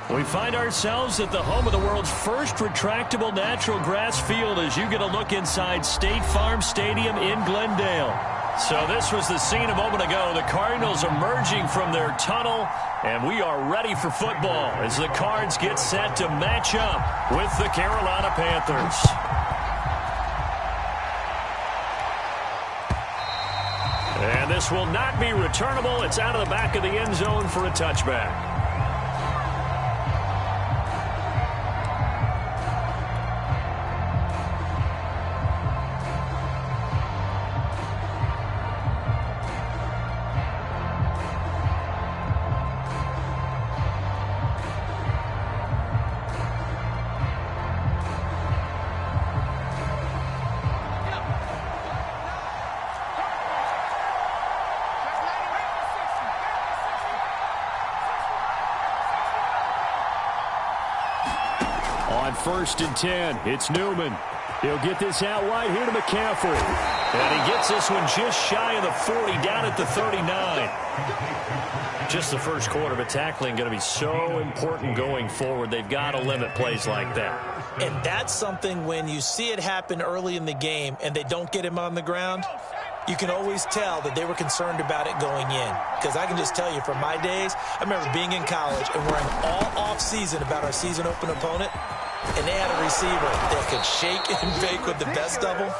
We find ourselves at the home of the world's first retractable natural grass field as you get a look inside State Farm Stadium in Glendale. So this was the scene a moment ago. The Cardinals emerging from their tunnel, and we are ready for football as the Cards get set to match up with the Carolina Panthers. And this will not be returnable. It's out of the back of the end zone for a touchback. On 1st and 10, it's Newman. He'll get this out wide here to McCaffrey. And he gets this one just shy of the 40, down at the 39. Just the first quarter, but tackling going to be so important going forward. They've got to limit plays like that. And that's something when you see it happen early in the game and they don't get him on the ground, you can always tell that they were concerned about it going in. Because I can just tell you from my days, I remember being in college and worrying all off-season about our season-open opponent. And they had a receiver that could shake and bake with the best of them.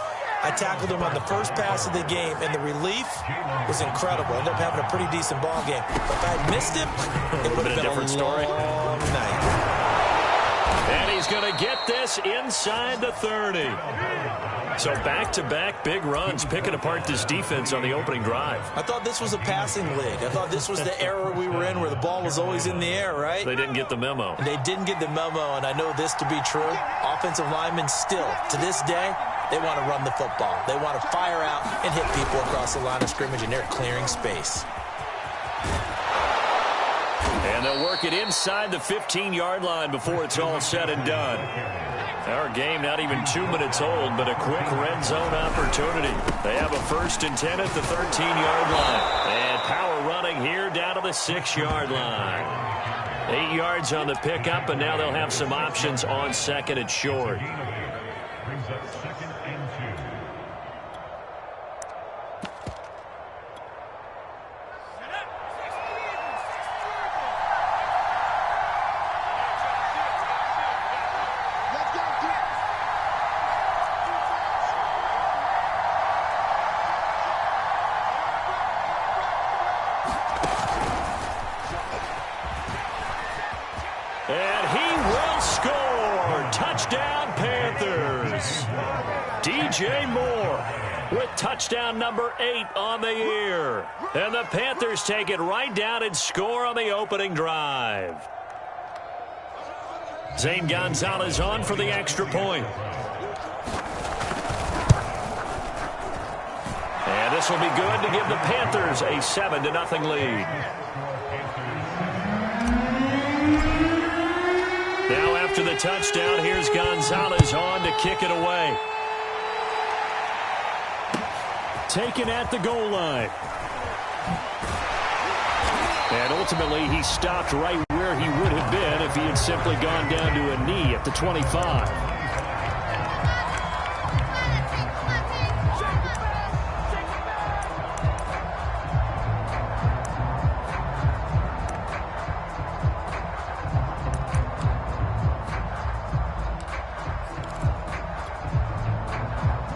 I tackled him on the first pass of the game, and the relief was incredible. Ended up having a pretty decent ball game. But if I had missed him, it would have been a different story. Long night. And he's going to get this inside the 30. So back-to-back big runs, picking apart this defense on the opening drive. I thought this was a passing league. I thought this was the era we were in where the ball was always in the air, right? They didn't get the memo. And they didn't get the memo, and I know this to be true. Offensive linemen still, to this day, they want to run the football. They want to fire out and hit people across the line of scrimmage, and they're clearing space. And they'll work it inside the 15-yard line before it's all said and done. Our game not even 2 minutes old, but a quick red zone opportunity. They have a 1st and 10 at the 13-yard line. And power running here down to the 6-yard line. 8 yards on the pickup, and now they'll have some options on 2nd and short. And he will score. Touchdown, Panthers. DJ Moore with touchdown number 8 on the year. And the Panthers take it right down and score on the opening drive. Zane Gonzalez on for the extra point. And this will be good to give the Panthers a 7-0 lead. Now after the touchdown, here's Gonzalez on to kick it away. Taken at the goal line. And ultimately, he stopped right where he would have been if he had simply gone down to a knee at the 25.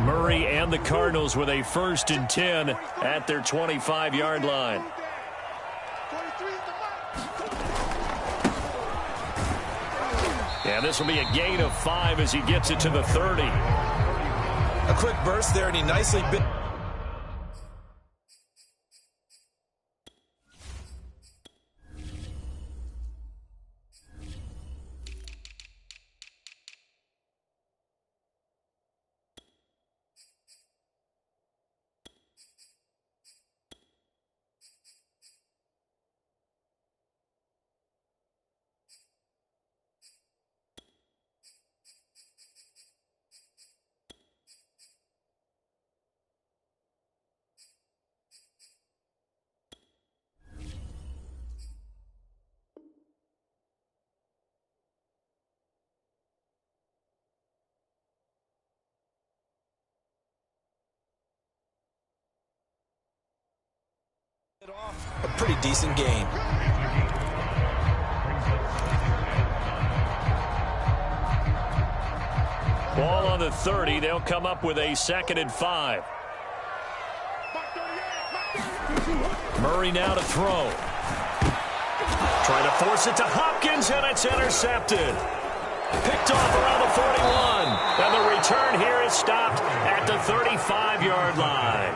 Murray and the Cardinals with a 1st and 10 at their 25-yard line. And this will be a gain of 5 as he gets it to the 30. A quick burst there, and he nicely bit. A pretty decent game. Ball on the 30. They'll come up with a 2nd and 5. Murray now to throw. Trying to force it to Hopkins, and it's intercepted. Picked off around the 41. And the return here is stopped at the 35-yard line.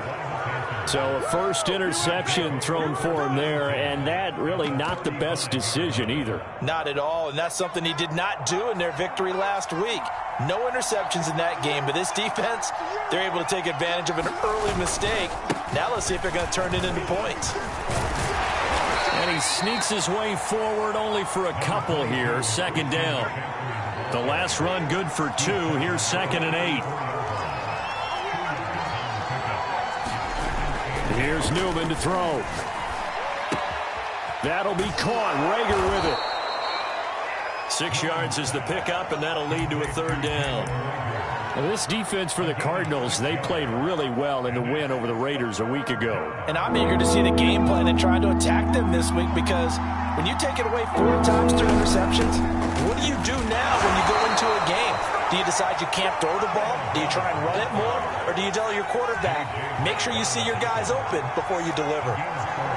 So a first interception thrown for him there, and that really not the best decision either. Not at all, and that's something he did not do in their victory last week. No interceptions in that game, but this defense, they're able to take advantage of an early mistake. Now let's see if they're going to turn it into points. And he sneaks his way forward only for a couple here. 2nd down. The last run good for 2. Here's 2nd and 8. Here's Newman to throw. That'll be caught. Rager with it. 6 yards is the pickup, and that'll lead to a 3rd down. Well, this defense for the Cardinals, they played really well in the win over the Raiders a week ago. And I'm eager to see the game plan and try to attack them this week, because when you take it away 4 times through interceptions, what do you do now when you go into a game? Do you decide you can't throw the ball? Do you try and run it more? Or do you tell your quarterback, make sure you see your guys open before you deliver?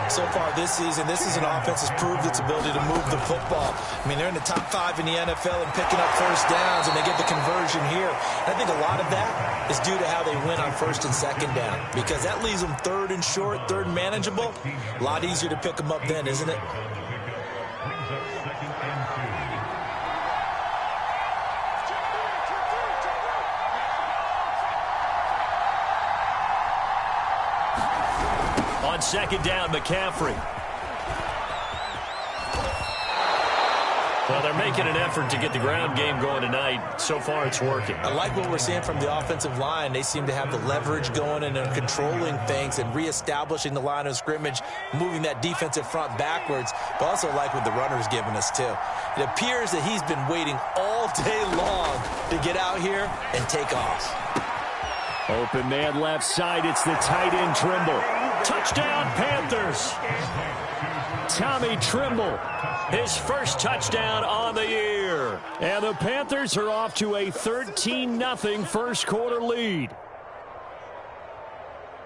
So far this season, this is an offense that's proved its ability to move the football. I mean, they're in the top 5 in the NFL in picking up first downs, and they get the conversion here. And I think a lot of that is due to how they win on 1st and 2nd down, because that leaves them 3rd and short, 3rd and manageable. A lot easier to pick them up then, isn't it? On 2nd down, McCaffrey. Well, they're making an effort to get the ground game going tonight. So far, it's working. I like what we're seeing from the offensive line. They seem to have the leverage going, and they're controlling things and reestablishing the line of scrimmage, moving that defensive front backwards. But also like what the runner's giving us, too. It appears that he's been waiting all day long to get out here and take off. Open man left side. It's the tight end Trimble. Touchdown, Panthers. Tommy Trimble, his first touchdown on the year. And the Panthers are off to a 13-0 first quarter lead.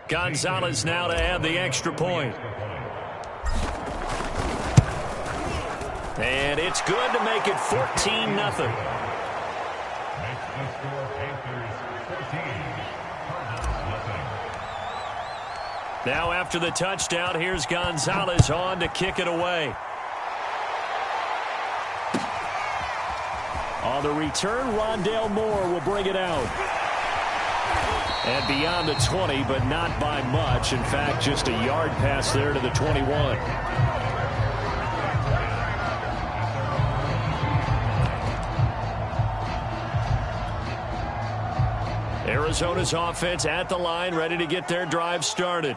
Gonzalez now to add the extra point. And it's good to make it 14-0. Now after the touchdown, here's Gonzalez on to kick it away. On the return, Rondale Moore will bring it out. And beyond the 20, but not by much. In fact, just a yard pass there to the 21. Arizona's offense at the line, ready to get their drive started.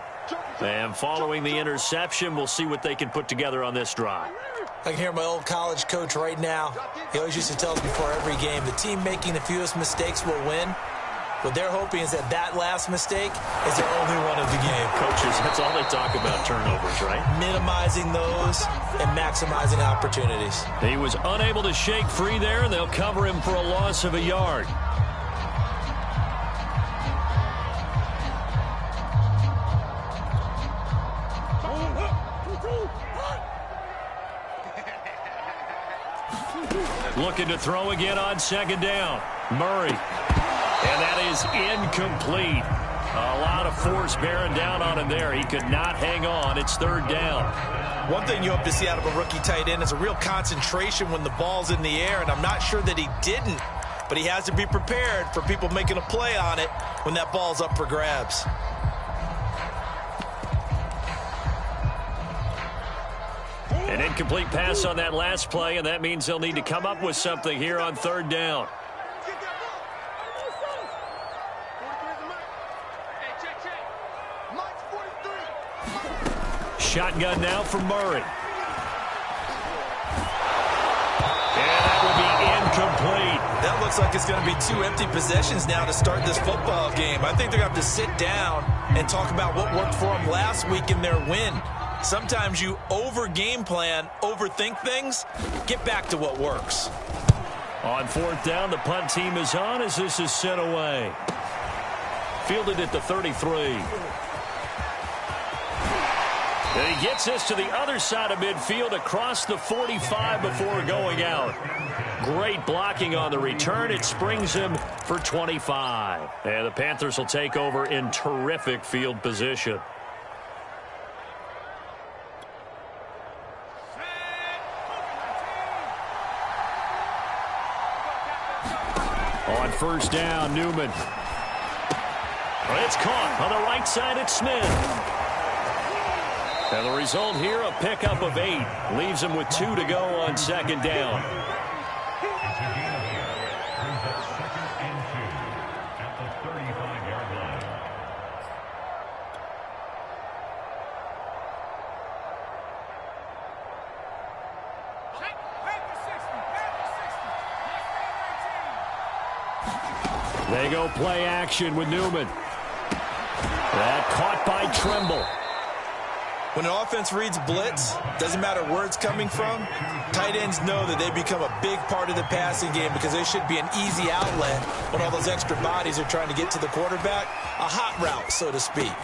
And following the interception, we'll see what they can put together on this drive. I can hear my old college coach right now. He always used to tell us before every game, the team making the fewest mistakes will win. What they're hoping is that that last mistake is their only one of the game. Coaches, that's all they talk about, turnovers, right? Minimizing those and maximizing opportunities. He was unable to shake free there, and they'll cover him for a loss of a yard. Looking to throw again on 2nd down. Murray. And that is incomplete. A lot of force bearing down on him there. He could not hang on. It's 3rd down. One thing you hope to see out of a rookie tight end is a real concentration when the ball's in the air, and I'm not sure that he didn't, but he has to be prepared for people making a play on it when that ball's up for grabs. An incomplete pass on that last play, and that means they'll need to come up with something here on 3rd down. Shotgun now for Murray. And that will be incomplete. That looks like it's going to be 2 empty possessions now to start this football game. I think they're going to have to sit down and talk about what worked for them last week in their win. Sometimes you over-game plan, overthink things. Get back to what works. On fourth down, the punt team is on as this is sent away. Fielded at the 33. And he gets this to the other side of midfield across the 45 before going out. Great blocking on the return. It springs him for 25. And the Panthers will take over in terrific field position. On first down, Newman. It's caught on the right side. It's Smith. And the result here, a pickup of 8. Leaves him with 2 to go on second down. They go play action with Newman. That caught by Tremble. When an offense reads blitz, doesn't matter where it's coming from, tight ends know that they become a big part of the passing game because they should be an easy outlet when all those extra bodies are trying to get to the quarterback. A hot route, so to speak.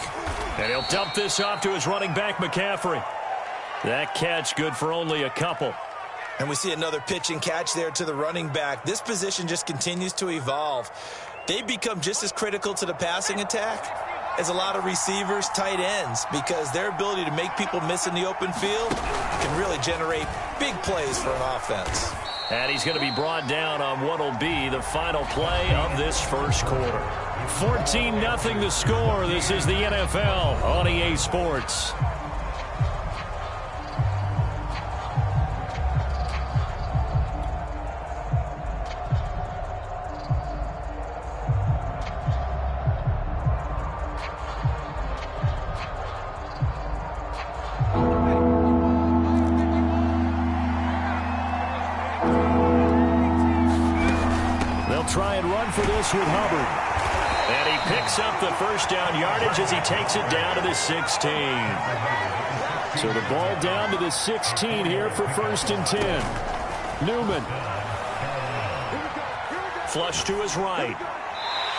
And he'll dump this off to his running back, McCaffrey. That catch good for only a couple. And we see another pitch and catch there to the running back. This position just continues to evolve. They become just as critical to the passing attack as a lot of receivers, tight ends, because their ability to make people miss in the open field can really generate big plays for an offense. And he's going to be brought down on what will be the final play of this first quarter. 14-0 the score. This is the NFL on EA Sports. Try and run for this with Hubbard. And he picks up the first down yardage as he takes it down to the 16. So the ball down to the 16 here for 1st and 10. Newman. Flush to his right.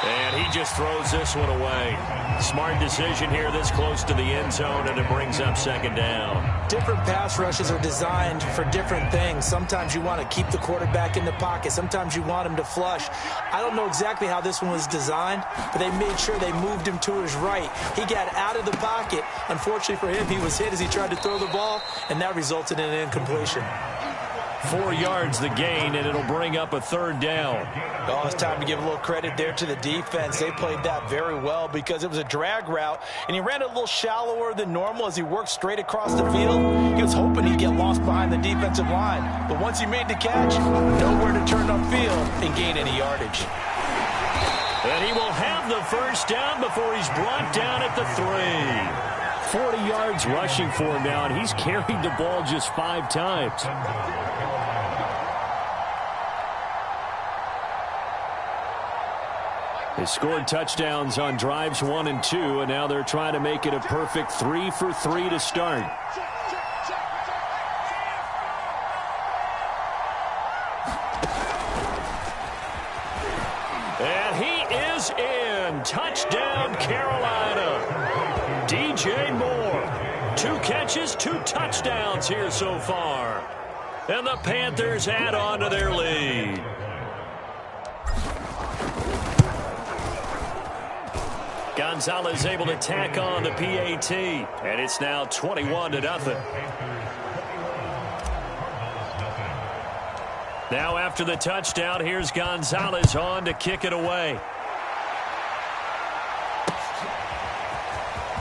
And he just throws this one away. Smart decision here this close to the end zone, and it brings up second down. Different pass rushes are designed for different things. Sometimes you want to keep the quarterback in the pocket. Sometimes you want him to flush. I don't know exactly how this one was designed, but they made sure they moved him to his right. He got out of the pocket. Unfortunately for him, he was hit as he tried to throw the ball, and that resulted in an incompletion. 4 yards the gain, and it'll bring up a 3rd down. Oh, it's time to give a little credit there to the defense. They played that very well because it was a drag route, and he ran it a little shallower than normal as he worked straight across the field. He was hoping he'd get lost behind the defensive line, but once he made the catch, nowhere to turn upfield and gain any yardage. And he will have the first down before he's brought down at the 3. 40 yards rushing for him now, and he's carried the ball just 5 times. They scored touchdowns on drives 1 and 2, and now they're trying to make it a perfect 3 for 3 to start. And he is in. Touchdown, Carolina. DJ Moore. 2 catches, 2 touchdowns here so far. And the Panthers add on to their lead. Gonzalez able to tack on the PAT, and it's now 21-0. Now after the touchdown, here's Gonzalez on to kick it away.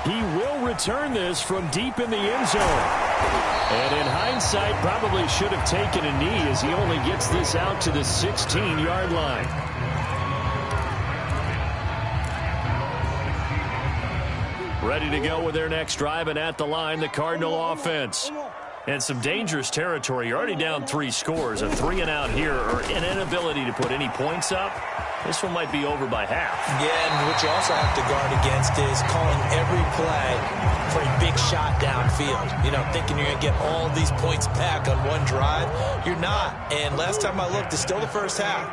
He will return this from deep in the end zone. And in hindsight, probably should have taken a knee as he only gets this out to the 16-yard line. Ready to go with their next drive, and at the line, the Cardinal offense. And some dangerous territory. You're already down 3 scores. A 3-and-out here, or an inability to put any points up, This one might be over by half. Yeah, and what you also have to guard against is calling every play for a big shot downfield. You know, thinking you're going to get all these points back on one drive. You're not. And last time I looked, it's still the first half.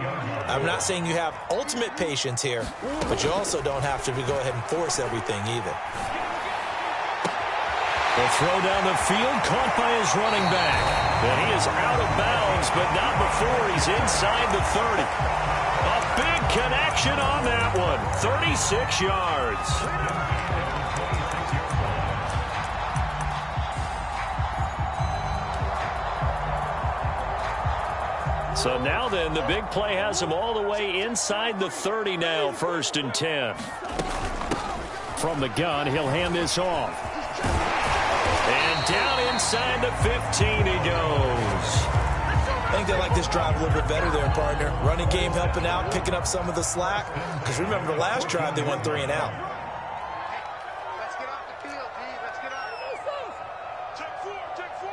I'm not saying you have ultimate patience here, but you also don't have to go ahead and force everything either. The throw down the field, caught by his running back. And he is out of bounds, but not before he's inside the 30. A big connection on that one. 36 yards. So now then, the big play has him all the way inside the 30 now, 1st and 10. From the gun, he'll hand this off. And down inside the 15 he goes. I think they like this drive a little bit better there, partner. Running game helping out, picking up some of the slack. Because remember the last drive, they went 3 and out. Let's get off the field, D. Let's get off. Take 4.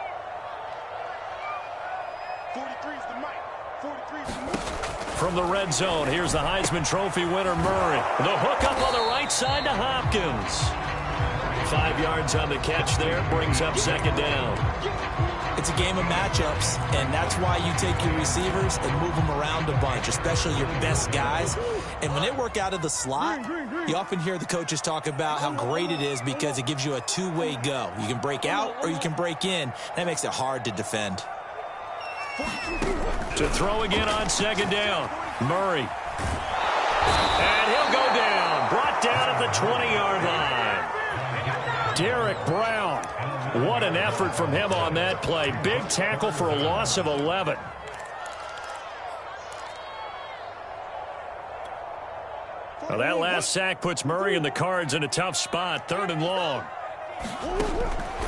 43's the mic. 43's the mic. From the red zone, here's the Heisman Trophy winner, Murray. The hook up on the right side to Hopkins. 5 yards on the catch there, brings up 2nd down. It's a game of matchups, and that's why you take your receivers and move them around a bunch, especially your best guys. And when they work out of the slot, you often hear the coaches talk about how great it is because it gives you a two-way go. You can break out or you can break in. That makes it hard to defend. To throw again on 2nd down, Murray. And he'll go down, brought down at the 20-yard line. Derek Brown. What an effort from him on that play. Big tackle for a loss of 11. Well, that last sack puts Murray and the Cards in a tough spot. 3rd and long.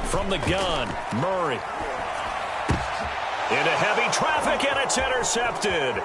From the gun, Murray. Into heavy traffic, and it's intercepted.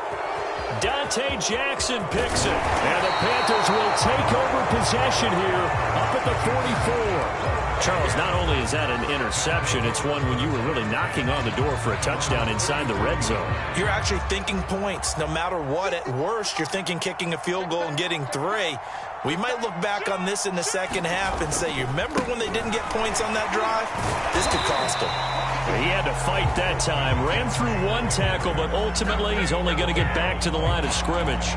Dante Jackson picks it. And the Panthers will take over possession here up at the 44. Charles, not only is that an interception, it's one when you were really knocking on the door for a touchdown inside the red zone. You're actually thinking points. No matter what, at worst, you're thinking kicking a field goal and getting 3. We might look back on this in the second half and say, you remember when they didn't get points on that drive? This could cost them. He had to fight that time. Ran through 1 tackle, but ultimately he's only going to get back to the line of scrimmage.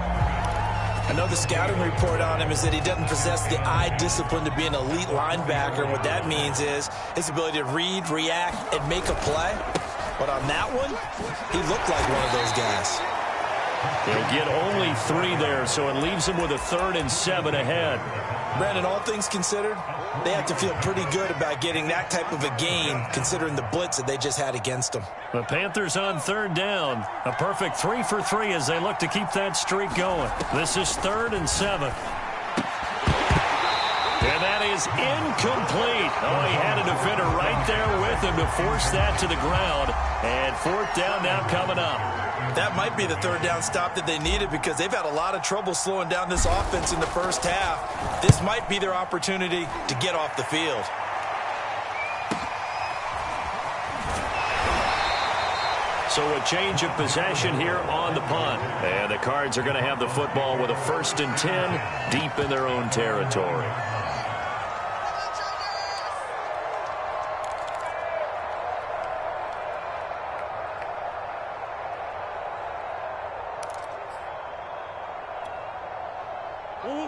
I know the scouting report on him is that he doesn't possess the eye discipline to be an elite linebacker. And what that means is his ability to read, react, and make a play. But on that one, he looked like one of those guys. He'll get only 3 there, so it leaves him with a 3rd and 7 ahead. Brandon, all things considered, they have to feel pretty good about getting that type of a gain, considering the blitz that they just had against them. The Panthers on 3rd down. A perfect 3 for 3 as they look to keep that streak going. This is 3rd and 7. And that is incomplete. Oh, he had a defender right there with him to force that to the ground. And 4th down now coming up. That might be the 3rd down stop that they needed because they've had a lot of trouble slowing down this offense in the first half. This might be their opportunity to get off the field. So a change of possession here on the punt. And the Cards are going to have the football with a 1st and 10 deep in their own territory.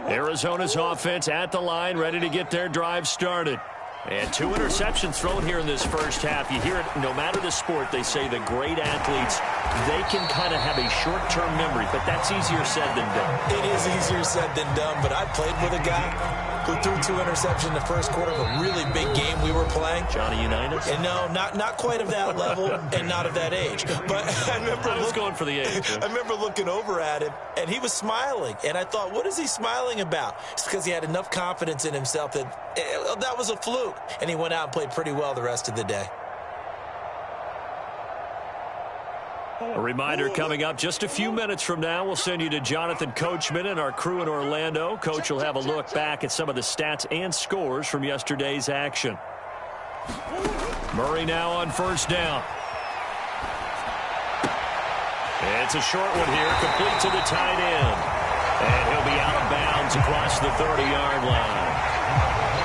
Arizona's offense at the line, ready to get their drive started. And 2 interceptions thrown here in this first half. You hear it, no matter the sport, they say the great athletes, they can kind of have a short-term memory, but that's easier said than done. It is easier said than done, but I played with a guy who threw 2 interceptions in the first quarter of a really big game we were playing. Johnny Unitas? And no, not quite of that level and not of that age. But I was going for the age. I remember looking over at him, and he was smiling. And I thought, what is he smiling about? It's because he had enough confidence in himself that that was a fluke. And he went out and played pretty well the rest of the day. A reminder coming up just a few minutes from now. We'll send you to Jonathan Coachman and our crew in Orlando. Coach will have a look back at some of the stats and scores from yesterday's action. Murray now on 1st down. It's a short one here, complete to the tight end. And he'll be out of bounds across the 30-yard line.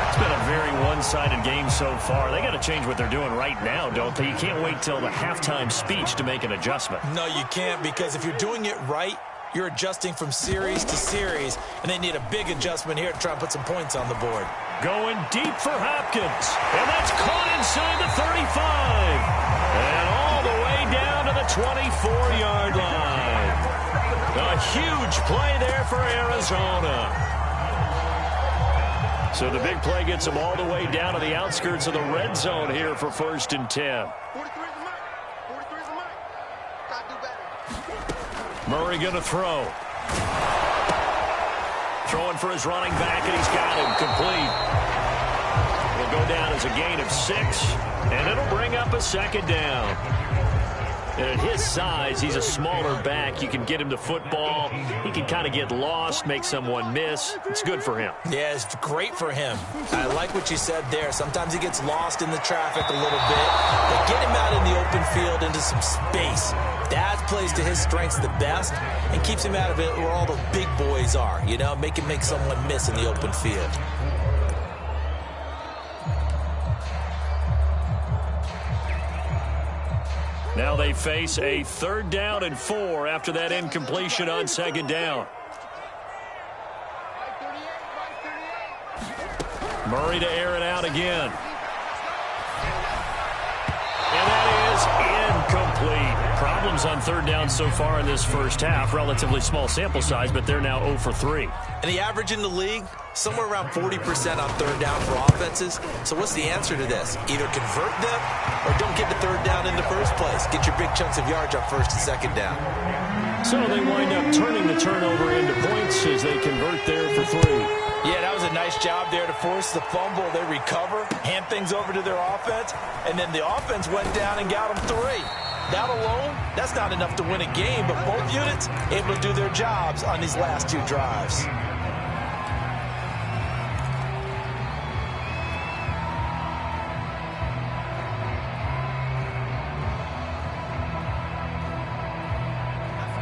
It's been a very one-sided game so far. They got to change what they're doing right now, don't they? You can't wait till the halftime speech to make an adjustment. No, you can't, because if you're doing it right, you're adjusting from series to series, and they need a big adjustment here to try and put some points on the board. Going deep for Hopkins, and that's caught inside the 35. And all the way down to the 24-yard line. A huge play there for Arizona. So the big play gets them all the way down to the outskirts of the red zone here for 1st and 10. 43 is the mic. 43 is the mic. Gotta do better. Murray going to throw. Throwing for his running back, and he's got him complete. Will go down as a gain of 6, and it'll bring up a 2nd down. And at his size, he's a smaller back. You can get him the football. He can kind of get lost, make someone miss. It's good for him. Yeah, it's great for him. I like what you said there. Sometimes he gets lost in the traffic a little bit. But get him out in the open field into some space. That plays to his strengths the best and keeps him out of it where all the big boys are. You know, make someone miss in the open field. Now they face a 3rd down and 4 after that incompletion on 2nd down. Murray to air it out again. And that is incomplete. Problems on 3rd down so far in this first half. Relatively small sample size, but they're now 0 for 3. And the average in the league, somewhere around 40% on 3rd down for offenses. So what's the answer to this? Either convert them or don't get to 3rd down in the first place. Get your big chunks of yards on 1st and 2nd down. So they wind up turning the turnover into points as they convert there for 3. Yeah, that was a nice job there to force the fumble. They recover, hand things over to their offense, and then the offense went down and got them 3. That alone, that's not enough to win a game, but both units able to do their jobs on these last 2 drives.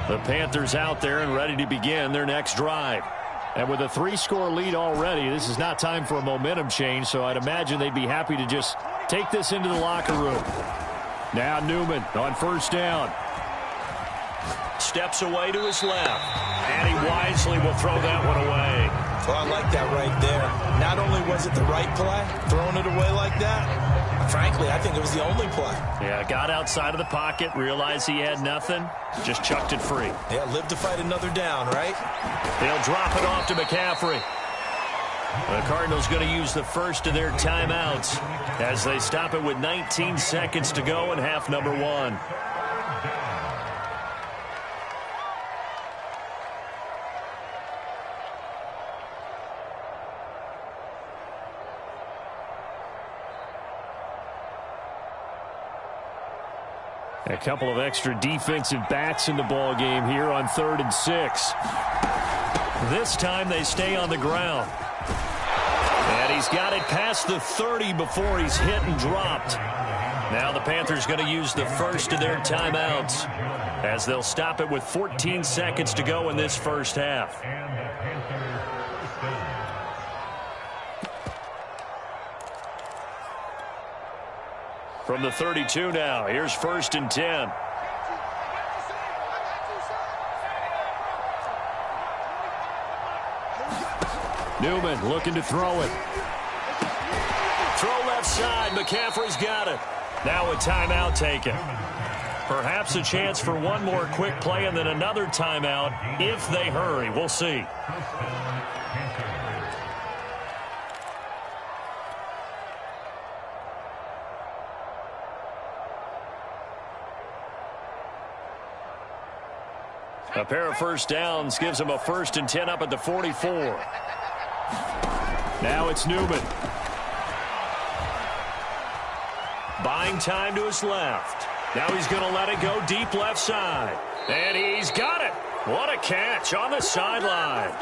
The Panthers out there and ready to begin their next drive. And with a 3-score lead already, this is not time for a momentum change, so I'd imagine they'd be happy to just take this into the locker room. Now Newman on 1st down. Steps away to his left. And he wisely will throw that one away. Well, I like that right there. Not only was it the right play, throwing it away like that, frankly, I think it was the only play. Yeah, got outside of the pocket, realized he had nothing, just chucked it free. Yeah, live to fight another down, right? They'll drop it off to McCaffrey. The Cardinals going to use the first of their timeouts as they stop it with 19 seconds to go in half number 1. A couple of extra defensive backs in the ball game here on 3rd and 6. This time they stay on the ground. And he's got it past the 30 before he's hit and dropped. Now the Panthers going to use the first of their timeouts as they'll stop it with 14 seconds to go in this first half. From the 32 now, here's 1st and 10. Newman looking to throw it. Throw left side. McCaffrey's got it. Now a timeout taken. Perhaps a chance for one more quick play and then another timeout if they hurry. We'll see. A pair of first downs gives them a 1st and 10 up at the 44. Now it's Newman. Buying time to his left. Now he's going to let it go deep left side. And he's got it. What a catch on the sideline.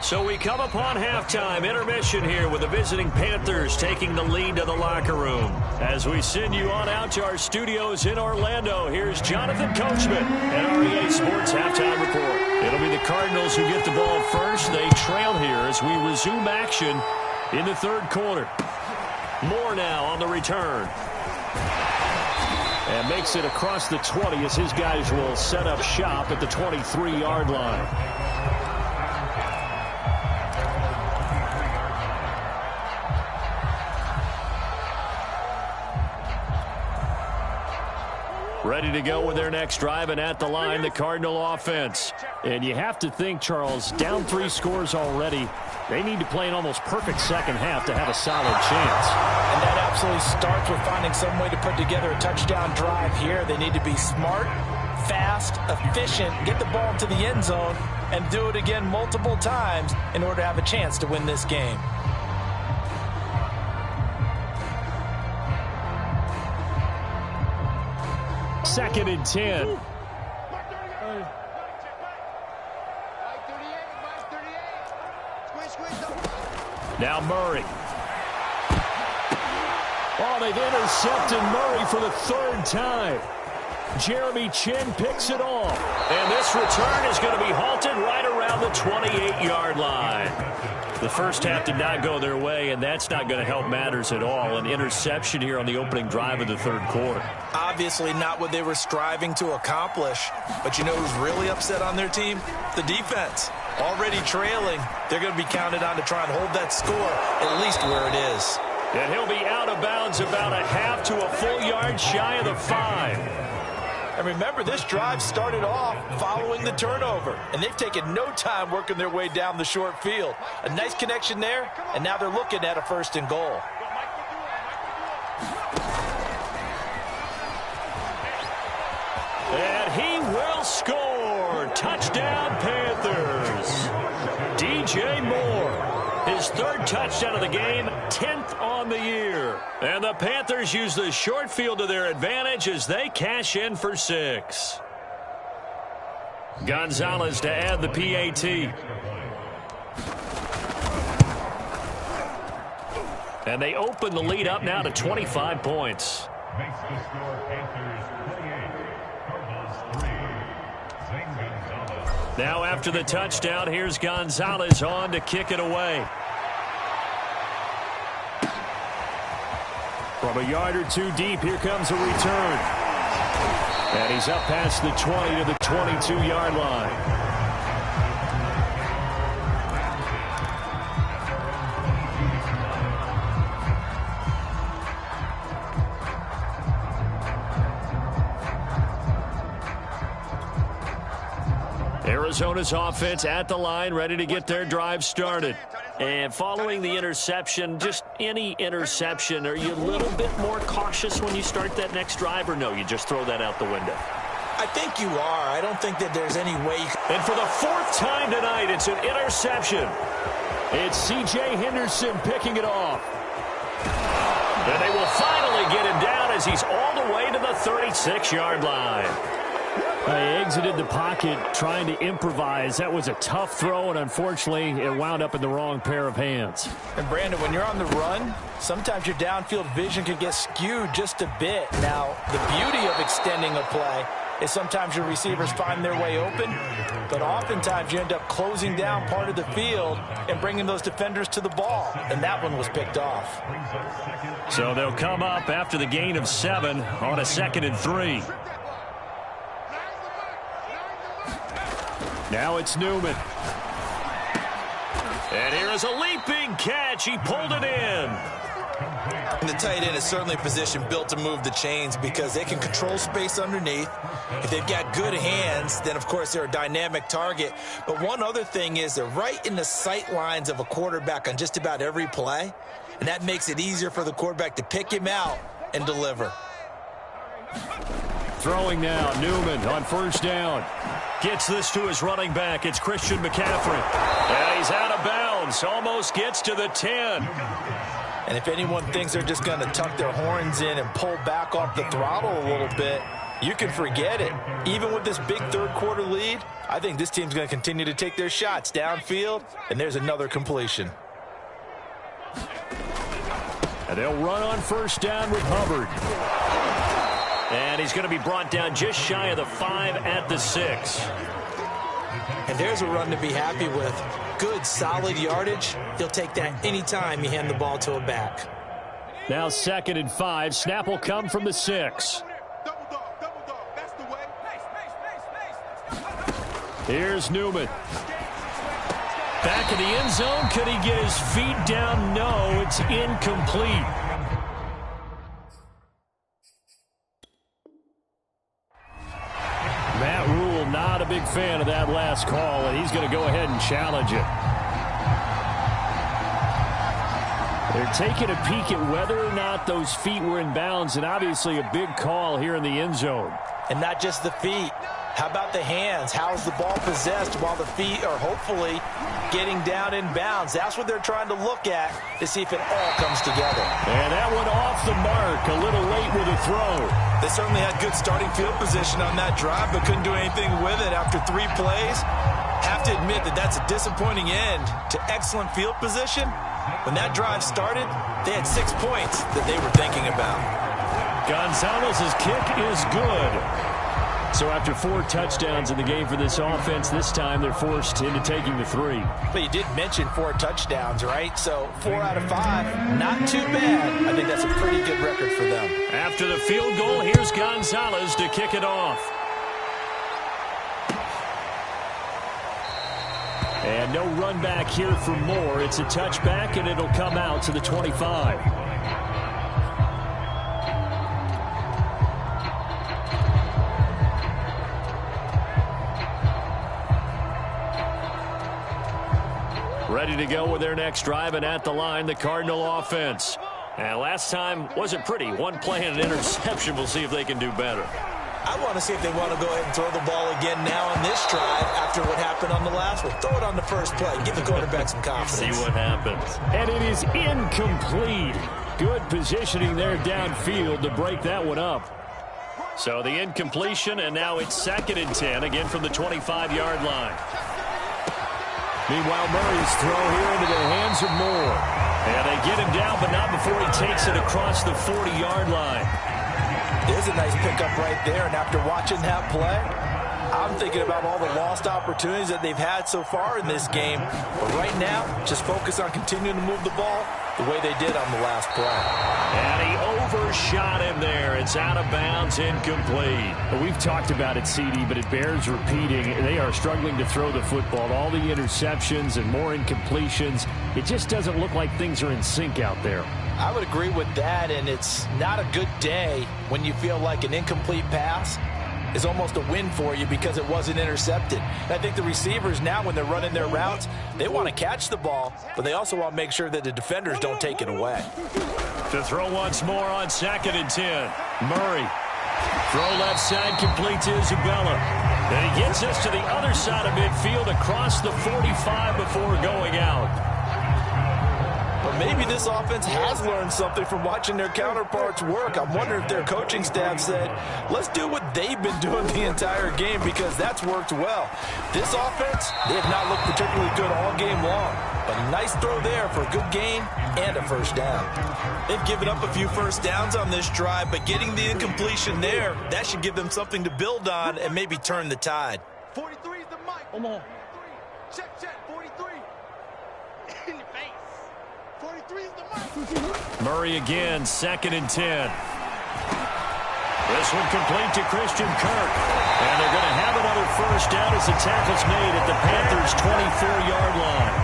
So we come upon halftime, intermission here with the visiting Panthers taking the lead to the locker room. As we send you on out to our studios in Orlando, here's Jonathan Coachman at REA Sports Halftime Report. It'll be the Cardinals who get the ball first. They trail here as we resume action in the third quarter. Moore now on the return. And makes it across the 20 as his guys will set up shop at the 23-yard line. Ready to go with their next drive, and at the line, the Cardinal offense. And you have to think, Charles, down 3 scores already. They need to play an almost perfect second half to have a solid chance. And that absolutely starts with finding some way to put together a touchdown drive here. They need to be smart, fast, efficient, get the ball into the end zone, and do it again multiple times in order to have a chance to win this game. Second and 10. Now Murray. Oh, they've intercepted Murray for the 3rd time. Jeremy Chin picks it off. And this return is going to be halted right around the 28-yard line. The first half did not go their way, and that's not going to help matters at all. An interception here on the opening drive of the third quarter. Obviously not what they were striving to accomplish. But you know who's really upset on their team? The defense. Already trailing, they're going to be counted on to try and hold that score at least where it is. And he'll be out of bounds about a half to a full yard shy of the 5. And remember, this drive started off following the turnover, and they've taken no time working their way down the short field. A nice connection there, and now they're looking at a 1st and goal. And he will score. Touchdown, Panthers. DJ Moore. His 3rd touchdown of the game, 10th on the year. And the Panthers use the short field to their advantage as they cash in for 6. Gonzalez to add the PAT. And they open the lead up now to 25 points. Makes the score Panthers 28, Cardinals 3. Zane Gonzalez. Now after the touchdown, here's Gonzalez on to kick it away. From a yard or 2 deep, here comes a return. And he's up past the 20 to the 22-yard line. Arizona's offense at the line, ready to get their drive started. And following the interception, just any interception, are you a little bit more cautious when you start that next drive, or no, you just throw that out the window? I think you are. I don't think that there's any way. And for the 4th time tonight, it's an interception. It's C.J. Henderson picking it off. And they will finally get him down as he's all the way to the 36-yard line. He exited the pocket trying to improvise. That was a tough throw, and unfortunately, it wound up in the wrong pair of hands. And, Brandon, when you're on the run, sometimes your downfield vision can get skewed just a bit. Now, the beauty of extending a play is sometimes your receivers find their way open, but oftentimes you end up closing down part of the field and bringing those defenders to the ball, and that one was picked off. So they'll come up after the gain of 7 on a 2nd and 3. Now it's Newman. And here is a leaping catch. He pulled it in. And the tight end is certainly a position built to move the chains because they can control space underneath. If they've got good hands, then, of course, they're a dynamic target. But one other thing is they're right in the sight lines of a quarterback on just about every play, and that makes it easier for the quarterback to pick him out and deliver. Throwing now, Newman on 1st down. Gets this to his running back. It's Christian McCaffrey. And he's out of bounds. Almost gets to the 10. And if anyone thinks they're just going to tuck their horns in and pull back off the throttle a little bit, You can forget it. Even with this big third-quarter lead, I think this team's going to continue to take their shots downfield, and there's another completion. And they'll run on first down with Hubbard. And he's going to be brought down just shy of the 5 at the 6. And there's a run to be happy with. Good, solid yardage. He'll take that anytime you hand the ball to a back. Now 2nd and 5. Snap will come from the 6. Here's Newman. Back in the end zone. Could he get his feet down? No, it's incomplete. Matt Rule not a big fan of that last call, and he's going to go ahead and challenge it. They're taking a peek at whether or not those feet were in bounds, and obviously a big call here in the end zone. And not just the feet. How about the hands? How's the ball possessed while the feet are hopefully getting down in bounds? That's what they're trying to look at to see if it all comes together. And that one off the mark, a little late with a throw. They certainly had good starting field position on that drive, but couldn't do anything with it after 3 plays. Have to admit that that's a disappointing end to excellent field position. When that drive started, they had 6 points that they were thinking about. Gonzalez's kick is good. So after 4 touchdowns in the game for this offense, this time they're forced into taking the 3. But you did mention 4 touchdowns, right? So 4 out of 5, not too bad. I think that's a pretty good record for them. After the field goal, here's Gonzalez to kick it off. And no run back here for Moore. It's a touchback, and it'll come out to the 25. Ready to go with their next drive, and at the line, the Cardinal offense. And last time wasn't pretty. 1 play and an interception. We'll see if they can do better. I want to see if they want to go ahead and throw the ball again now on this drive after what happened on the last one. Throw it on the first play. Give the quarterback some confidence. See what happens. And it is incomplete. Good positioning there downfield to break that one up. So the incompletion, and now it's 2nd and 10, again from the 25-yard line. Meanwhile, Murray's throw here into the hands of Moore. And they get him down, but not before he takes it across the 40-yard line. There's a nice pickup right there, and after watching that play, I'm thinking about all the lost opportunities that they've had so far in this game. But right now, just focus on continuing to move the ball the way they did on the last play. And he overshot him there. It's out of bounds, incomplete. Well, we've talked about it, CD, but it bears repeating. They are struggling to throw the football. All the interceptions and more incompletions. It just doesn't look like things are in sync out there. I would agree with that, and it's not a good day when you feel like an incomplete pass is almost a win for you because it wasn't intercepted. And I think the receivers now, when they're running their routes, they want to catch the ball, but they also want to make sure that the defenders don't take it away. To throw once more on 2nd and 10. Murray. Throw left side, complete to Isabella. And he gets us to the other side of midfield across the 45 before going out. But maybe this offense has learned something from watching their counterparts work. I'm wondering if their coaching staff said, let's do what they've been doing the entire game, because that's worked well. This offense, they have not looked particularly good all game long. But a nice throw there for a good gain and a first down. They've given up a few first downs on this drive, but getting the incompletion there, that should give them something to build on and maybe turn the tide. 43 is the mic. Come on. Check, 43. In your face. 43 is the mic. Murray again, 2nd and 10. This one complete to Christian Kirk. And they're going to have another first down as the tackle's made at the Panthers' 24-yard line.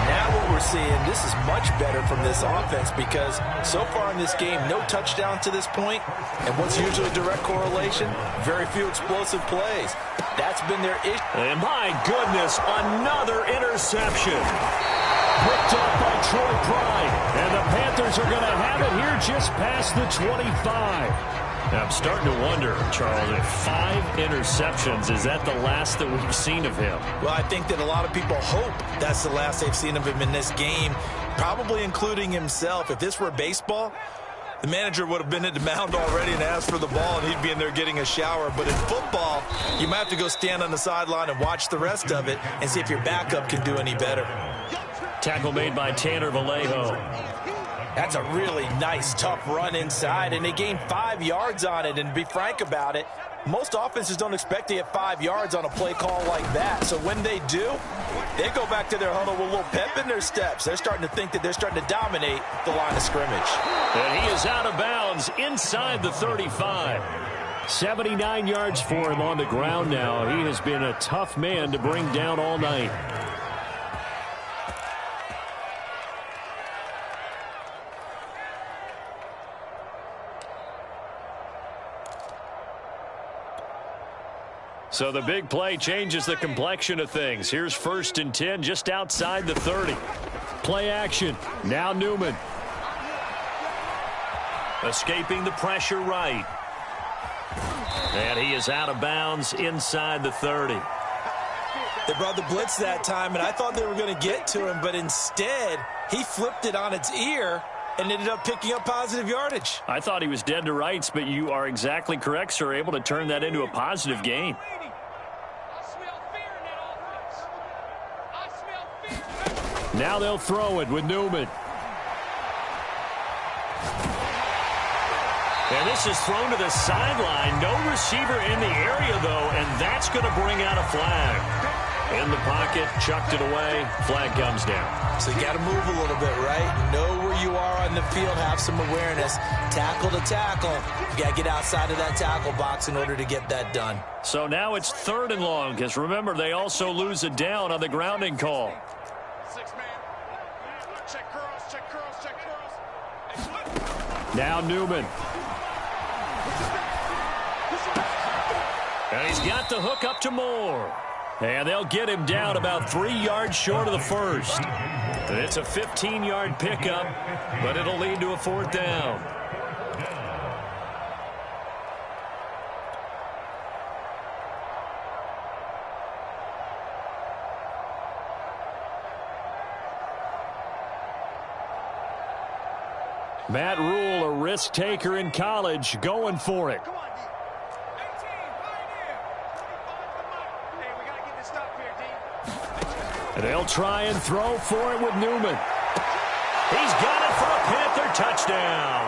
Now what we're seeing, this is much better from this offense, because so far in this game, no touchdowns to this point, and what's usually a direct correlation, very few explosive plays. That's been their issue. And my goodness, another interception. Picked up by Troy Pride. And the Panthers are going to have it here just past the 25. Now, I'm starting to wonder, Charles, if 5 interceptions, is that the last that we've seen of him? Well, I think that a lot of people hope that's the last they've seen of him in this game, probably including himself. If this were baseball, The manager would have been at the mound already and asked for the ball, and he'd be in there getting a shower. But in football, you might have to go stand on the sideline and watch the rest of it and see if your backup can do any better. Tackle made by Tanner Vallejo. That's a really nice, tough run inside, and they gained 5 yards on it. And to be frank about it, most offenses don't expect to get 5 yards on a play call like that. So when they do, they go back to their huddle with a little pep in their steps. They're starting to think that they're starting to dominate the line of scrimmage. And he is out of bounds inside the 35. 79 yards for him on the ground now. He has been a tough man to bring down all night. So the big play changes the complexion of things. Here's 1st and 10 just outside the 30. Play action. Now Newman. Escaping the pressure right. And he is out of bounds inside the 30. They brought the blitz that time, and I thought they were going to get to him, but instead he flipped it on its ear and ended up picking up positive yardage. I thought he was dead to rights, but you are exactly correct, sir. Able to turn that into a positive gain. Now they'll throw it with Newman. And this is thrown to the sideline. No receiver in the area, though, and that's going to bring out a flag. In the pocket, chucked it away. Flag comes down. So you got to move a little bit, right? Know where you are on the field, have some awareness. Tackle to tackle. You got to get outside of that tackle box in order to get that done. So now it's 3rd and long, because remember, they also lose a down on the grounding call. Now Newman. And he's got the hook up to Moore. And they'll get him down about 3 yards short of the first. And it's a 15-yard pickup, but it'll lead to a 4th down. Matt Rule, a risk taker in college, going for it. And they'll try and throw for it with Newman. He's got it for a Panther touchdown.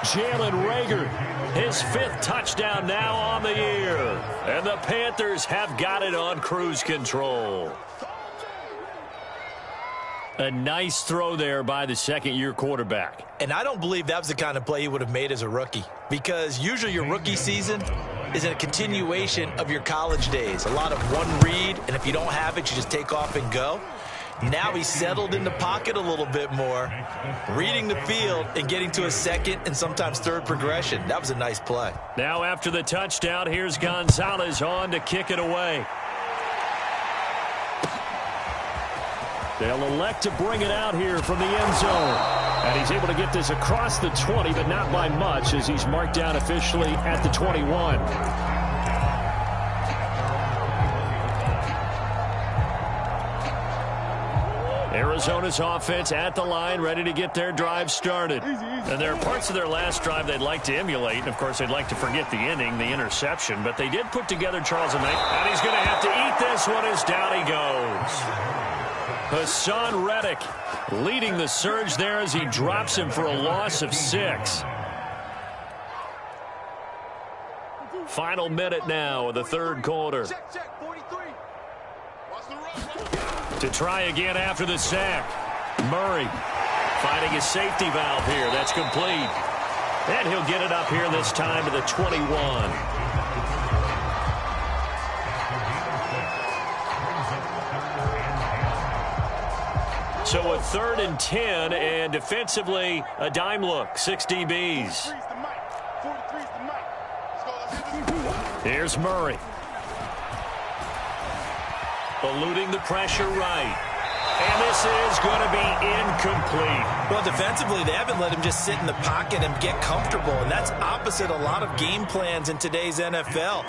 Jalen Reagor, his 5th touchdown now on the year. And the Panthers have got it on cruise control. A nice throw there by the second-year quarterback. And I don't believe that was the kind of play he would have made as a rookie, because usually your rookie season is a continuation of your college days. A lot of one read, and if you don't have it, you just take off and go. Now he's settled in the pocket a little bit more, reading the field and getting to a second and sometimes third progression. That was a nice play. Now after the touchdown, here's Gonzalez on to kick it away. They'll elect to bring it out here from the end zone. And he's able to get this across the 20, but not by much, as he's marked down officially at the 21. Arizona's offense at the line, ready to get their drive started. And there are parts of their last drive they'd like to emulate. And, of course, they'd like to forget the inning, the interception. But they did put together Charles and he's going to have to eat this one as down he goes. Hassan Reddick leading the surge there as he drops him for a loss of 6. Final minute now of the 3rd quarter. To try again after the sack. Murray finding his safety valve here. That's complete. And he'll get it up here this time to the 21. So a 3rd and 10, and defensively a dime look. 6 DBs. Here's Murray. Eluding the pressure right. And this is going to be incomplete. Well, defensively, they haven't let him just sit in the pocket and get comfortable, and that's opposite a lot of game plans in today's NFL.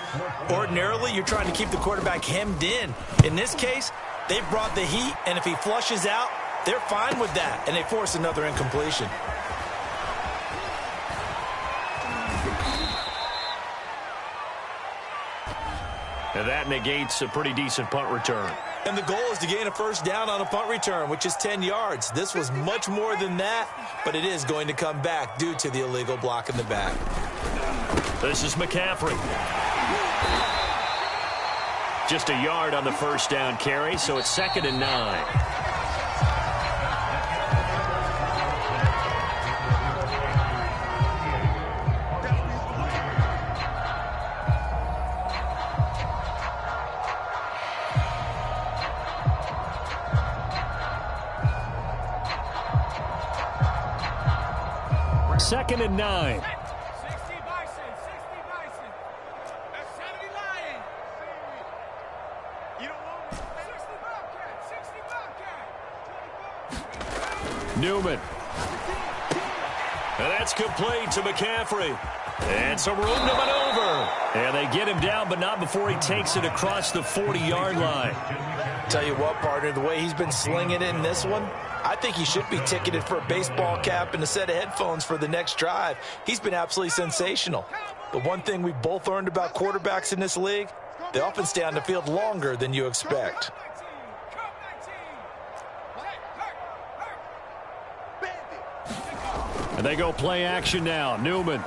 Ordinarily, you're trying to keep the quarterback hemmed in. In this case, they've brought the heat, and if he flushes out, they're fine with that, and they force another incompletion. And that negates a pretty decent punt return. And the goal is to gain a first down on a punt return, which is 10 yards. This was much more than that, but it is going to come back due to the illegal block in the back. This is McCaffrey. Just a yard on the first down carry, so it's 2nd and 9. Second and 9. 60 Bison, 60 Bison. That's 70 Lion. You don't want me. 60 Bobcat, 60 Bobcat. Newman. And that's complete to McCaffrey. And some room to maneuver. And they get him down, but not before he takes it across the 40-yard line. Tell you what, partner, the way he's been slinging it in this one, I think he should be ticketed for a baseball cap and a set of headphones for the next drive. He's been absolutely sensational. But one thing we've both learned about quarterbacks in this league, they often stay on the field longer than you expect. And they go play action now. Newman.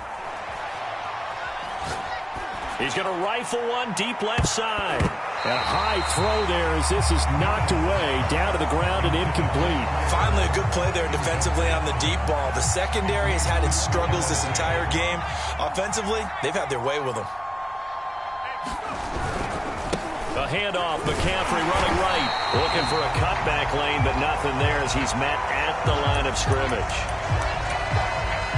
He's going to rifle one deep left side. And a high throw there as this is knocked away, down to the ground and incomplete. Finally, a good play there defensively on the deep ball. The secondary has had its struggles this entire game. Offensively, they've had their way with them. A handoff, McCaffrey running right. Looking for a cutback lane, but nothing there as he's met at the line of scrimmage.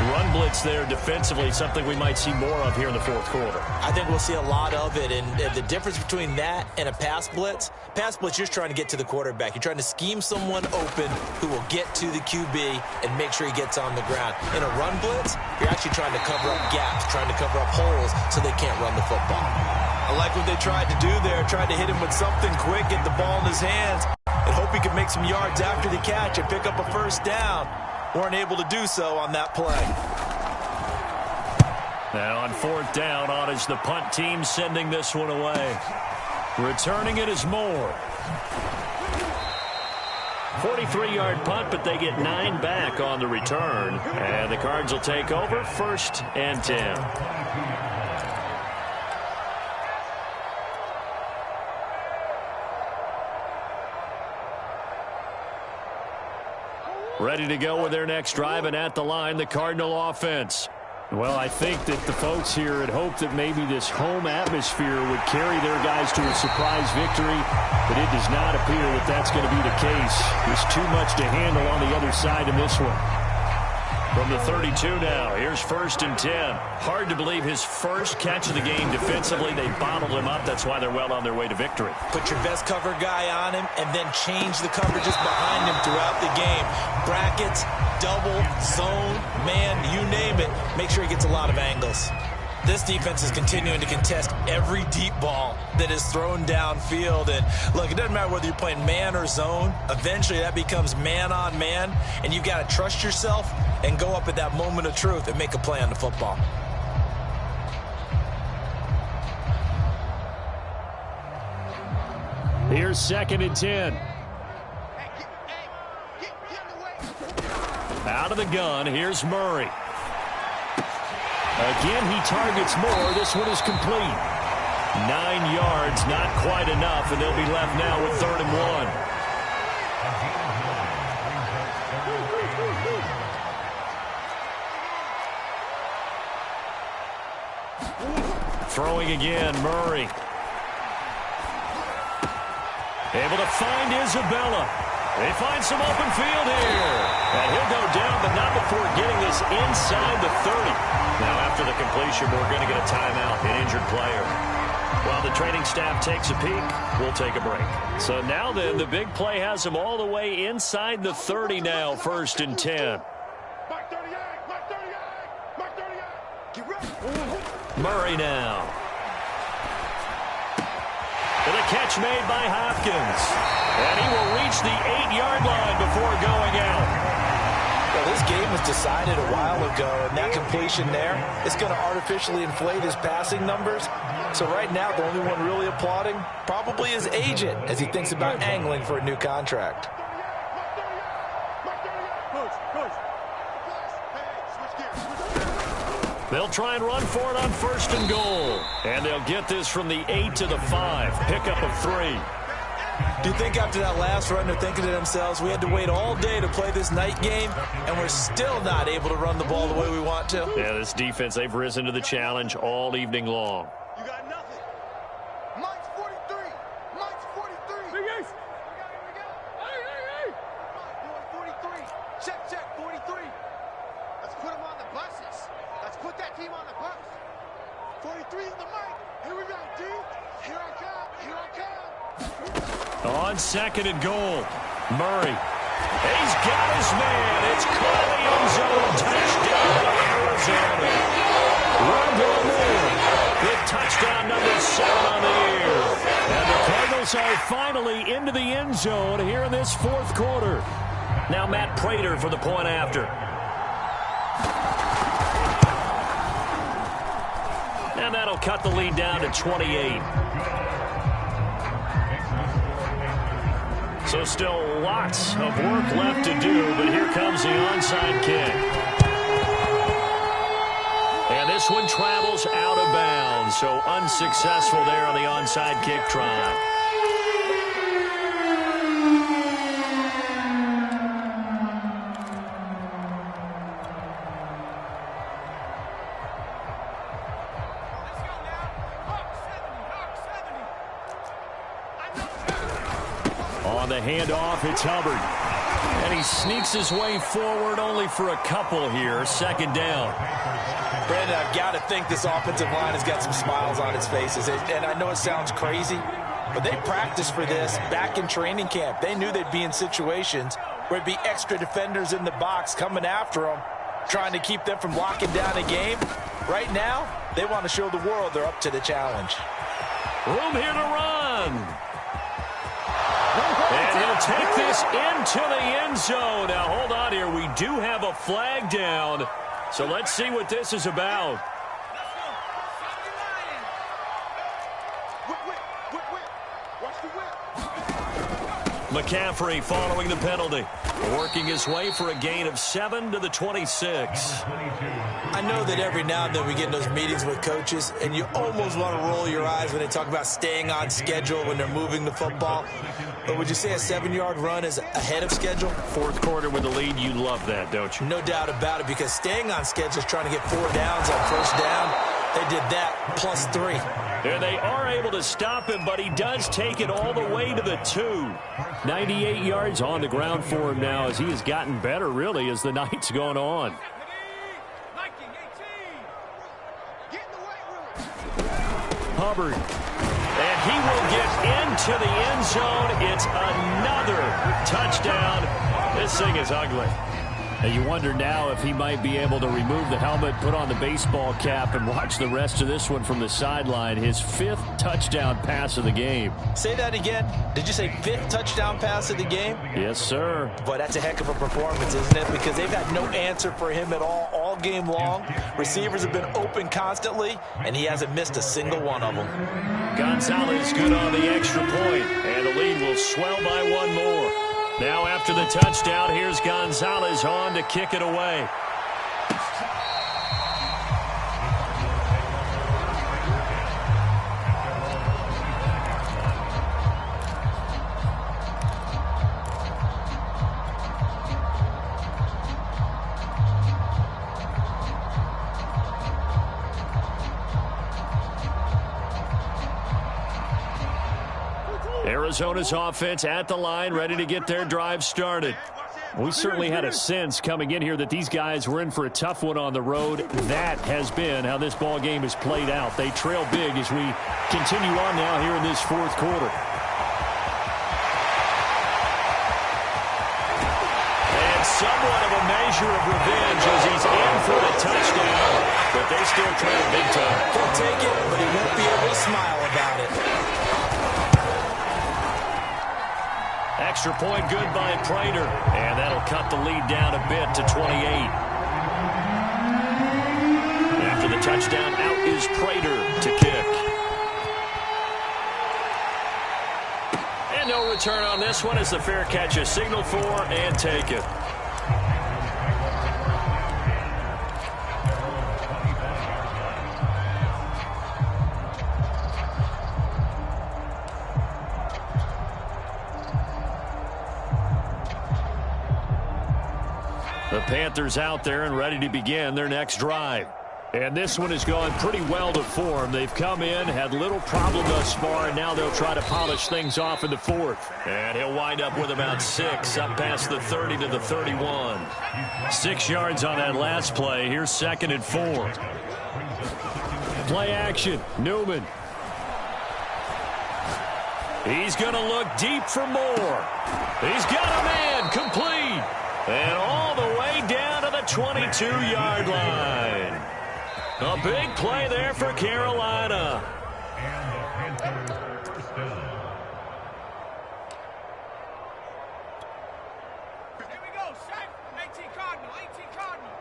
Run blitz there defensively, something we might see more of here in the fourth quarter. I think we'll see a lot of it, and the difference between that and a pass blitz, you're just trying to get to the quarterback. You're trying to scheme someone open who will get to the QB and make sure he gets on the ground. In a run blitz, you're actually trying to cover up gaps, trying to cover up holes so they can't run the football. I like what they tried to do there, tried to hit him with something quick, get the ball in his hands, and hope he could make some yards after the catch and pick up a first down. Weren't able to do so on that play. Now on 4th down, on is the punt team sending this one away. Returning it is Moore. 43-yard punt, but they get 9 back on the return. And the Cards will take over 1st and 10. Ready to go with their next drive, and at the line, the Cardinal offense. Well, I think that the folks here had hoped that maybe this home atmosphere would carry their guys to a surprise victory, but it does not appear that that's going to be the case. There's too much to handle on the other side in this one. From the 32 now, here's 1st and 10. Hard to believe his first catch of the game defensively. They bottled him up. That's why they're well on their way to victory. Put your best cover guy on him and then change the coverages behind him throughout the game. Brackets, double, zone, man, you name it. Make sure he gets a lot of angles. This defense is continuing to contest every deep ball that is thrown downfield. And look, it doesn't matter whether you're playing man or zone. Eventually that becomes man on man, and you've got to trust yourself and go up at that moment of truth and make a play on the football. Here's 2nd and 10. Out of the gun, here's Murray. Again, he targets Moore. This one is complete. 9 yards, not quite enough, and they'll be left now with 3rd and 1. Throwing again, Murray. Able to find Isabella. They find some open field here. And he'll go down, but not before getting this inside the 30. Now, after the completion, we're going to get a timeout, an injured player. While the training staff takes a peek, we'll take a break. So now then, the big play has him all the way inside the 30 now, 1st and 10. Mark 38, Mark 38, Mark 38. Get ready. Murray now. And a catch made by Hopkins. And he will reach the 8-yard line before going out. Well, this game was decided a while ago, and that completion there is going to artificially inflate his passing numbers. So right now, the only one really applauding probably his agent as he thinks about angling for a new contract. They'll try and run for it on 1st and goal. And they'll get this from the 8 to the 5. Pickup of 3. Do you think after that last run they're thinking to themselves, we had to wait all day to play this night game, and we're still not able to run the ball the way we want to? Yeah, this defense, they've risen to the challenge all evening long. You got nothing. Mike's 43. Mike's 43. Big Ace. We got. Hey. Mike, you on 43. Check, 43. Let's put him on the buses. Let's put that team on the bus. 43 is the mic. Here we go, D. Here I come. Here I come. On 2nd and goal, Murray. He's got his man. It's caught in the end zone. Touchdown, Arizona. Rondell Moore with touchdown number 7 on the year. And the Cardinals are finally into the end zone here in this 4th quarter. Now Matt Prater for the point after. And that'll cut the lead down to 28. So still lots of work left to do, but here comes the onside kick. And this one travels out of bounds, so unsuccessful there on the onside kick try. On the handoff, it's Hubbard. And he sneaks his way forward only for a couple here. 2nd down. Brandon, I've got to think this offensive line has got some smiles on its faces. And I know it sounds crazy, but they practiced for this back in training camp. They knew they'd be in situations where it'd be extra defenders in the box coming after them, trying to keep them from locking down a game. Right now, they want to show the world they're up to the challenge. Room here to run. And he'll take this into the end zone. Now, hold on here. We do have a flag down. So let's see what this is about. McCaffrey following the penalty. Working his way for a gain of 7 to the 26. I know that every now and then we get in those meetings with coaches, and you almost want to roll your eyes when they talk about staying on schedule when they're moving the football. But would you say a 7-yard run is ahead of schedule? 4th quarter with the lead, you love that, don't you? No doubt about it, because staying on schedule is trying to get 4 downs on 1st down. They did that plus 3. And they are able to stop him, but he does take it all the way to the 2. 98 yards on the ground for him now as he has gotten better, really, as the night's gone on. Hubbard. And he will get into the end zone. It's another touchdown. This thing is ugly. And you wonder now if he might be able to remove the helmet, put on the baseball cap, and watch the rest of this one from the sideline. His 5th touchdown pass of the game. Say that again. Did you say 5th touchdown pass of the game? Yes, sir. Boy, that's a heck of a performance, isn't it? Because they've had no answer for him at all game long. Receivers have been open constantly, and he hasn't missed a single one of them. Gonzalez good on the extra point, and the lead will swell by 1 more. Now after the touchdown, here's Gonzalez on to kick it away. Arizona's offense at the line, ready to get their drive started. We certainly had a sense coming in here that these guys were in for a tough one on the road. That has been how this ball game has played out. They trail big as we continue on now here in this 4th quarter. And somewhat of a measure of revenge as he's in for the touchdown, but they still trail big time. He'll take it, but he won't be able to smile about it. Extra point good by Prater. And that'll cut the lead down a bit to 28. After the touchdown, out is Prater to kick. And no return on this one as the fair catch is signaled for and taken. The Panthers out there and ready to begin their next drive. And this one has gone pretty well to form. They've come in, had little problem thus far, and now they'll try to polish things off in the fourth. And he'll wind up with about 6, up past the 30 to the 31. 6 yards on that last play. Here's 2nd and 4. Play action. Newman. He's going to look deep for more. He's got a man complete. And all the way down to the 22-yard line. A big play there for Carolina. And the Panthers first down. Here we go, set. 18 Cardinal, 18 Cardinal.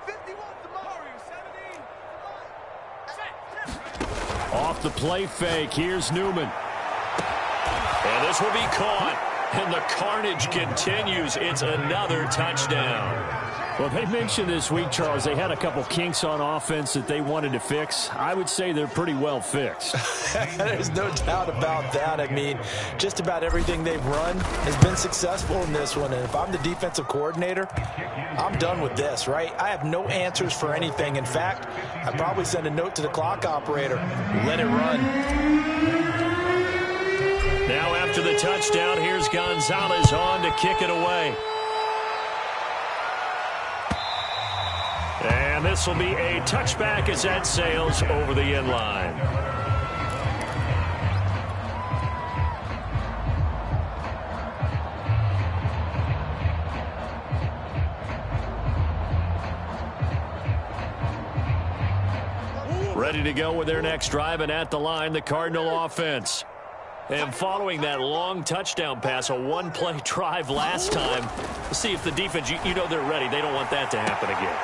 51 tomorrow, 70. Set. Off the play fake, here's Newman. And this will be caught. And the carnage continues. It's another touchdown. Well, they mentioned this week, Charles, they had a couple kinks on offense that they wanted to fix. I would say they're pretty well fixed. There's no doubt about that. I mean, just about everything they've run has been successful in this one. And if I'm the defensive coordinator, I'm done with this, right? I have no answers for anything. In fact, I'd probably send a note to the clock operator. Let it run. Now after the touchdown, here's Gonzalez on to kick it away. And this will be a touchback as that sails over the end line. Ready to go with their next drive, and at the line, the Cardinal offense. And following that long touchdown pass, a one-play drive last time, let's see if the defense, you know they're ready. They don't want that to happen again.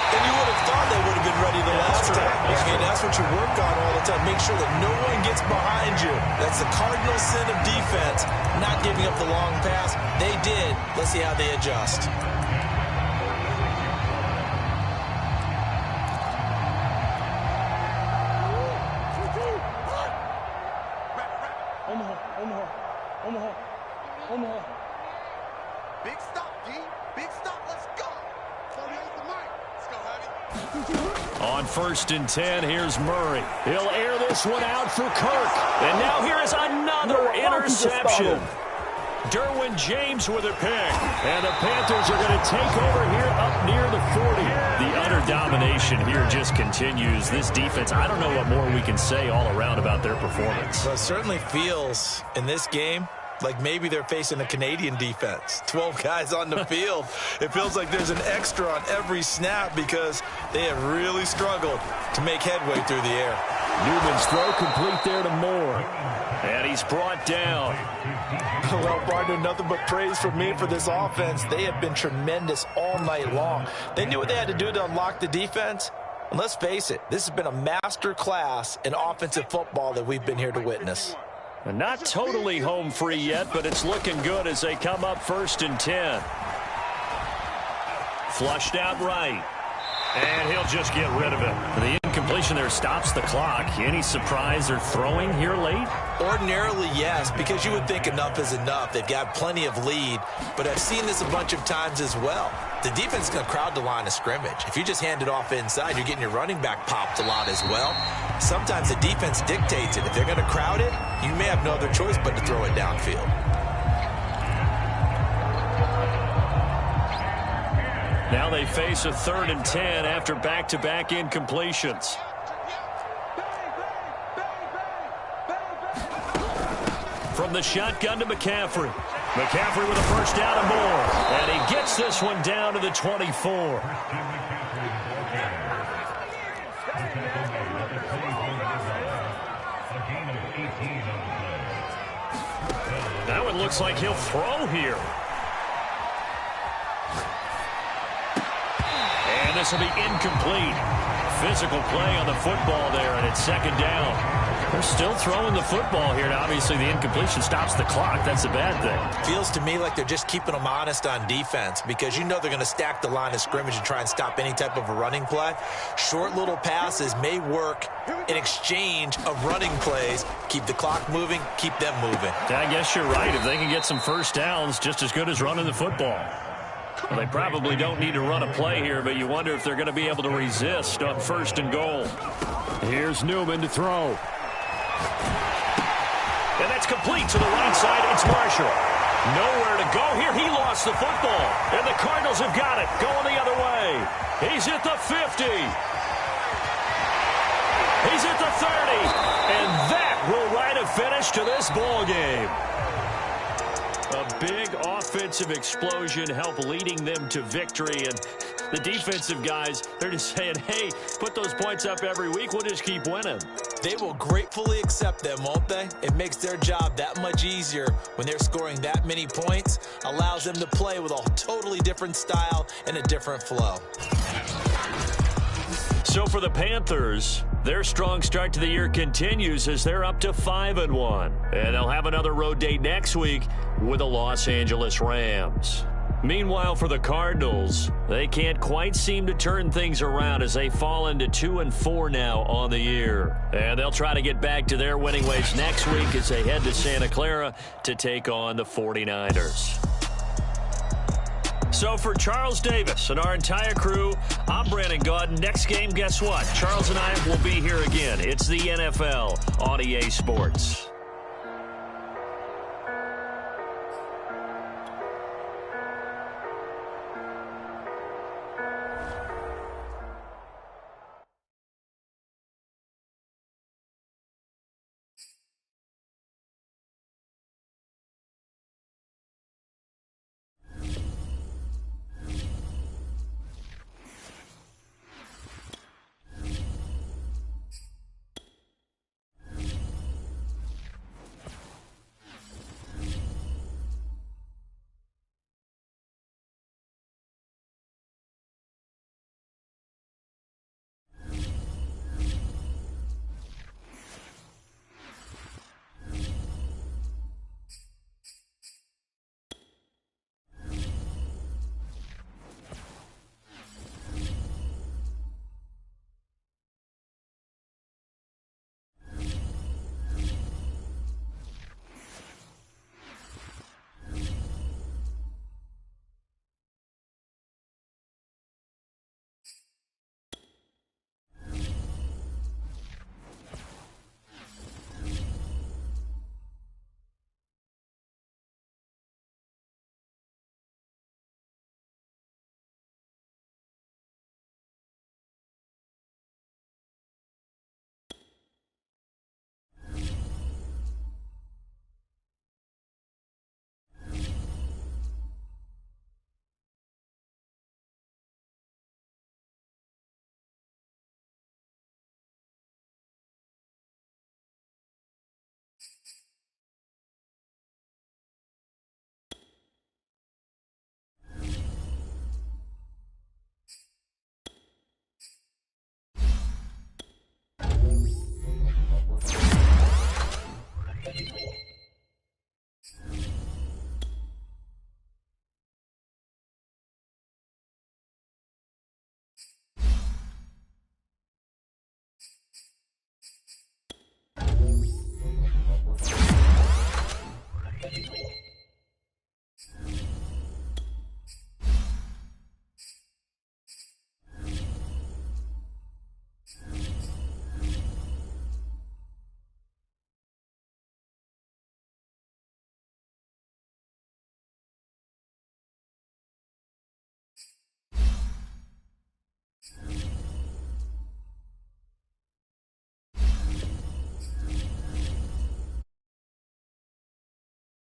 And you would have thought they would have been ready the last time. I mean, that's what you work on all the time. Make sure that no one gets behind you. That's the cardinal sin of defense, not giving up the long pass. They did. Let's see how they adjust. Omaha. Big stop, G. Big stop. Let's go. 38 the mic. Let's go, Heavy. On 1st and 10, here's Murray. He'll air this one out for Kirk. And now here is another interception. Derwin James with a pick. And the Panthers are going to take over here up near the 40. The utter domination here just continues. This defense, I don't know what more we can say all around about their performance. Well, it certainly feels in this game like maybe they're facing a Canadian defense. 12 guys on the field. It feels like there's an extra on every snap because they have really struggled to make headway through the air. Newman's throw complete there to Moore. And he's brought down. Well, partner, nothing but praise from me for this offense. They have been tremendous all night long. They knew what they had to do to unlock the defense. And let's face it, this has been a master class in offensive football that we've been here to witness. And not totally home free yet, but it's looking good as they come up 1st and 10. Flushed out right. And he'll just get rid of it. The incompletion there stops the clock. Any surprise they're throwing here late? Ordinarily, yes, because you would think enough is enough. They've got plenty of lead, but I've seen this a bunch of times as well. The defense is going to crowd the line of scrimmage. If you just hand it off inside, you're getting your running back popped a lot as well. Sometimes the defense dictates it. If they're going to crowd it, you may have no other choice but to throw it downfield. Now they face a 3rd and 10 after back-to-back incompletions. From the shotgun to McCaffrey. McCaffrey with a first down and more. And he gets this one down to the 24. That one looks like he'll throw here. And this will be incomplete. Physical play on the football there, and it's second down. They're still throwing the football here, and obviously the incompletion stops the clock. That's a bad thing. Feels to me like they're just keeping them honest on defense because you know they're going to stack the line of scrimmage and try and stop any type of a running play. Short little passes may work in exchange of running plays. Keep the clock moving, keep them moving. I guess you're right. If they can get some first downs, just as good as running the football. Well, they probably don't need to run a play here, but you wonder if they're going to be able to resist on first and goal. Here's Newman to throw. And that's complete to the right side. It's Marshall. Nowhere to go here. He lost the football. And the Cardinals have got it. Going the other way. He's at the 50. He's at the 30. And that will write a finish to this ball game. A big offensive explosion helped leading them to victory. And the defensive guys, they're just saying, hey, put those points up every week. We'll just keep winning. They will gratefully accept them, won't they? It makes their job that much easier when they're scoring that many points. Allows them to play with a totally different style and a different flow. So for the Panthers, their strong start to the year continues as they're up to 5-1. And they'll have another road date next week with the Los Angeles Rams. Meanwhile, for the Cardinals, they can't quite seem to turn things around as they fall into 2-4 now on the year. And they'll try to get back to their winning ways next week as they head to Santa Clara to take on the 49ers. So for Charles Davis and our entire crew, I'm Brandon Gaudin. Next game, guess what? Charles and I will be here again. It's the NFL on EA Sports.